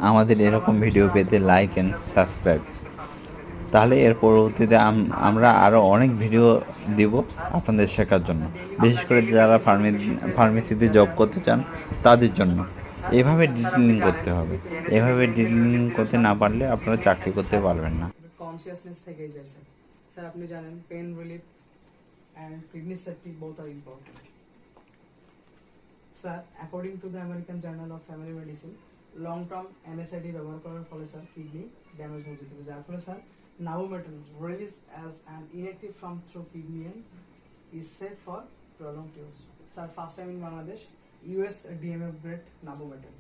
আমাদের এরকম ভিডিও পেতে লাইক অ্যান্ড সাবস্ক্রাইব। তাহলে এর পরবর্তীতে আমরা আরও অনেক ভিডিও দিব আপনাদের শেখার জন্য, বিশেষ করে যারা ফার্মেসিতে জব করতে চান তাদের জন্য। এভাবে ডিটেলিং করতে হবে, এভাবে ডিটেলিং করতে না পারলে আপনারা চাকরি করতে পারবেন না। কনসিয়াসনেস থেকেই যায় স্যার। স্যার আপনি জানেন pain relief and kidney safety both আর important. Sir according to the American journal of family medicine, long term NSAID ব্যবহার করার ফলে স্যার কিডনি ড্যামেজ হয়ে যেতে পারে, যার ফলে sir Navometon release as an inactive form through kidney is safe for prolonged use. Sir, first time in Bangladesh, US DMF grade Navometal.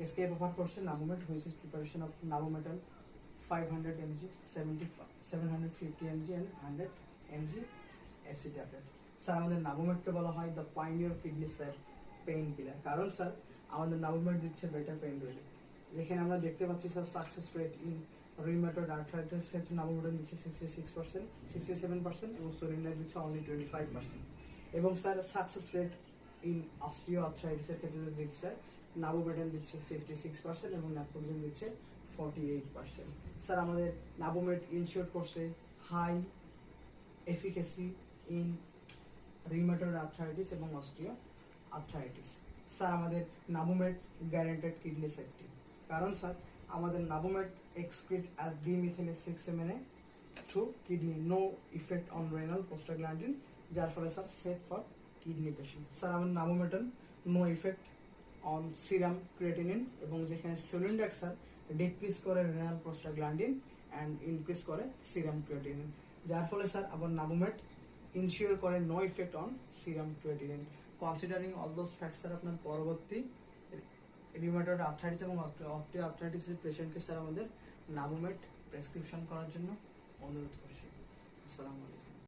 Escape of our portion Navomet, which is preparation of Navometal 500 mg, 750 mg and 100 mg FC tablet. Sir আমাদের নাভোমেটকে বলা হয় the pioneer kidney safe pain killer, কারণ sir আমাদের নাভোমেট দিচ্ছে better pain relief. যেখানে আমরা দেখতে পাচ্ছি sir success rate in rheumatoid arthritis ক্ষেত্রে নাভোমেটন দিচ্ছে 66%, 67% এবং সোরিনার দিচ্ছে অনলি 25%। এবং sir success rate in osteo আর্থ্রাইটিসের ক্ষেত্রে যদি দেখি স্যার নাভোমেটন দিচ্ছে 56% এবং ন্যাপোলিন দিচ্ছে 48%। স্যার আমাদের নাভোমেট ইনশিওর করছে high efficacy in rheumatoid arthritis এবং অস্টিও আর্থ্রাইটিস। স্যার আমাদের নাভোমেট গ্যারান্টেড কিডনি সেফটি, কারণ স্যার আমাদের Navomet excrete as D-methylase 6-MNA to kidney, no effect on renal prostaglandin, যার ফলে sir safe for kidney patient. Sir আমাদের Navometon no effect on serum creatinine, এবং যেখানে Solindex sir decrease করে renal prostaglandin and increase করে serum creatinine, যার ফলে sir আবার নাভোমেট ইনশিওর করে no effect on serum creatinine. Considering all those facts sir আপনার পরবর্তী রিউমেটয়েড আর্থ্রাইটিস এবং অস্টিও আর্থ্রাইটিসের পেশেন্টকে স্যার আমাদের নাভোমেট প্রেসক্রিপশন করার জন্য অনুরোধ করছি। আসসালামু আলাইকুম।